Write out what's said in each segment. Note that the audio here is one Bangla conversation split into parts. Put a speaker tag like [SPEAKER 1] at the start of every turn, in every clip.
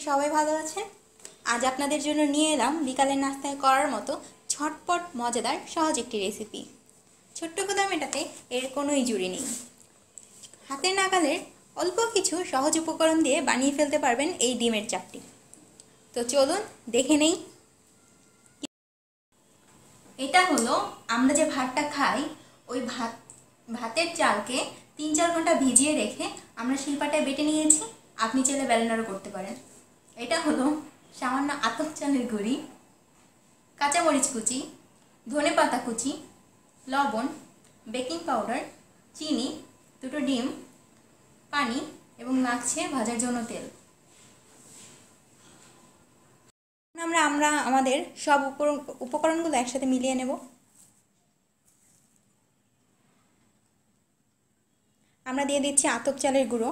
[SPEAKER 1] সবাই ভালো আছেন। আজ আপনাদের জন্য নিয়ে এলাম বিকালের নাস্তায় করার মতো ঝটপট মজাদার সহজ একটি রেসিপি। ছোট্ট ক্ষুধা মেটাতে এর কোনোই জুড়ি নেই। হাতের নাগালের অল্প কিছু সহজ উপকরণ দিয়ে বানিয়ে ফেলতে পারবেন এই ডিমের চাপটি। তো চলুন দেখে নেই। এটা হলো আমরা যে ভাতটা খাই, ওই ভাতের চালকে 3-4 ঘন্টা ভিজিয়ে রেখে আমরা শিলপাটায় বেটে নিয়েছি। আপনি চাইলে ব্লেন্ডারও করতে পারেন। এটা হলো সামান্য আতপ চালের গুঁড়ি, কাঁচামরিচ কুচি, ধনেপাতা কুচি, লবণ, বেকিং পাউডার, চিনি, 2টো ডিম, পানি এবং লাগছে ভাজার জন্য তেল। আমরা আমাদের সব উপকরণগুলো একসাথে মিলিয়ে নেব। আমরা দিয়ে দিচ্ছি আতপ চালের গুঁড়ো,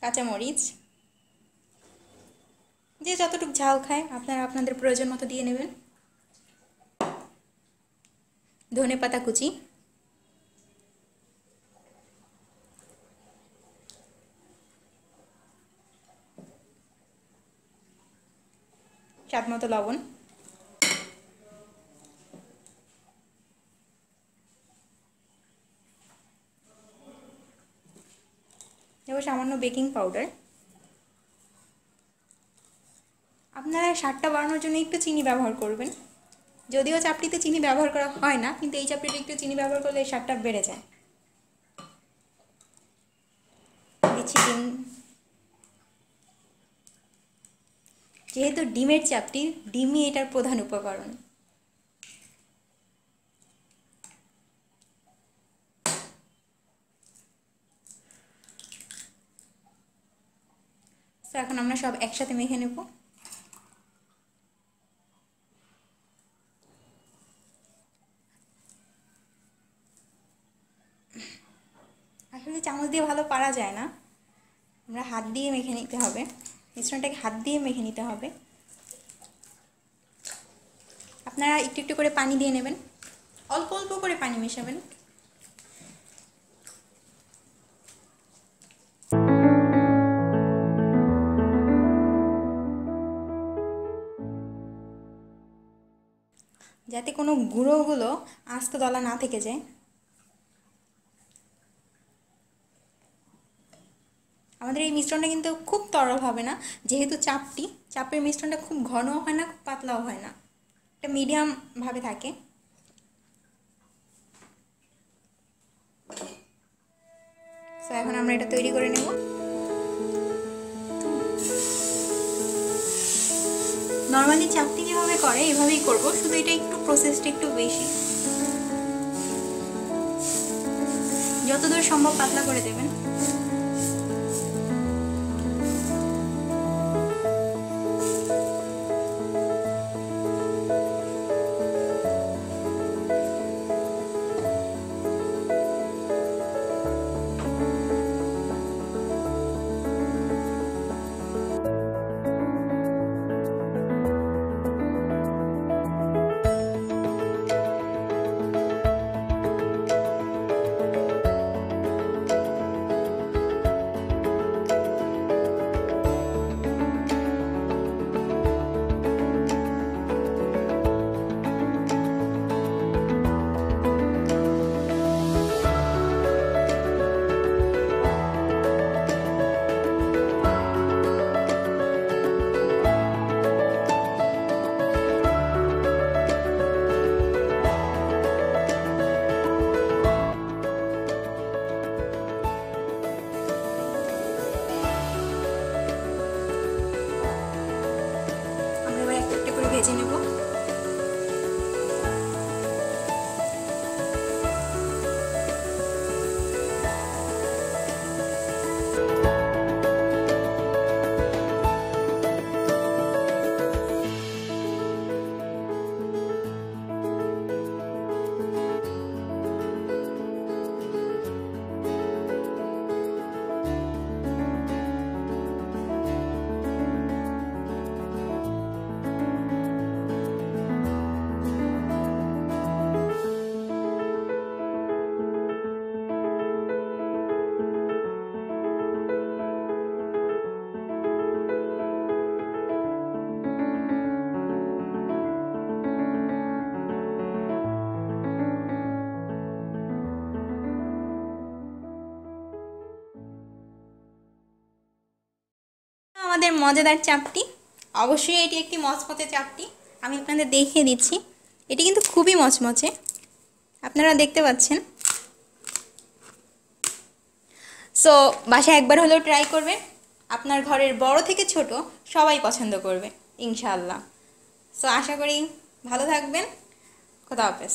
[SPEAKER 1] কাঁচামরিচ, যে যতটুকু ঝাল খায় আপনারা আপনাদের প্রয়োজন মতো দিয়ে নেবেন, ধনেপাতা কুচি, স্বাদ মতো লবণ, এবং সামান্য বেকিং পাউডার। আপনারা স্বাদটা বাড়ানোর জন্য একটু চিনি ব্যবহার করবেন। যদিও চাপটিতে চিনি ব্যবহার করা হয় না, কিন্তু এই চাপটিতে একটু চিনি ব্যবহার করলে এই স্বাদটা বেড়ে যায়। দিচ্ছি ডিম। যেহেতু ডিমের চাপটি, ডিমই এটার প্রধান উপকরণ। তো এখন আমরা সব একসাথে মেখে নেব। আসলে চামচ দিয়ে ভালো পারা যায় না, আমরা হাত দিয়ে মেখে নিতে হবে। মিশ্রণটাকে হাত দিয়ে মেখে নিতে হবে। আপনারা একটু একটু করে পানি দিয়ে নেবেন, অল্প অল্প করে পানি মেশাবেন। যাতে কোনো গুঁড়োগুলো আস্ত দলা না থেকে যায়। আমাদের এই মিশ্রণটা কিন্তু খুব তরল হবে না, যেহেতু চাপের মিশ্রণটা খুব ঘনও হয় না, খুব পাতলাও হয় না, এটা মিডিয়ামভাবে থাকে। তো এখন আমরা এটা তৈরি করে নেব। নর্মালি চাপটি যেভাবে করে এভাবেই করব, শুধু এটা একটু প্রসেসটা একটু বেশি। যতদূর সম্ভব পাতলা করে দেবেন। আমাদের মজাদার চাপটি। অবশ্যই এটি একটি মচমচে চাপটি, আমি আপনাদের দেখিয়ে দিচ্ছি। এটি কিন্তু খুবই মচমচে, আপনারা দেখতে পাচ্ছেন। সো বাসায় একবার হলেও ট্রাই করবেন, আপনার ঘরের বড় থেকে ছোট সবাই পছন্দ করবে ইনশাআল্লাহ। সো আশা করি ভালো থাকবেন। খোদা হাফেজ।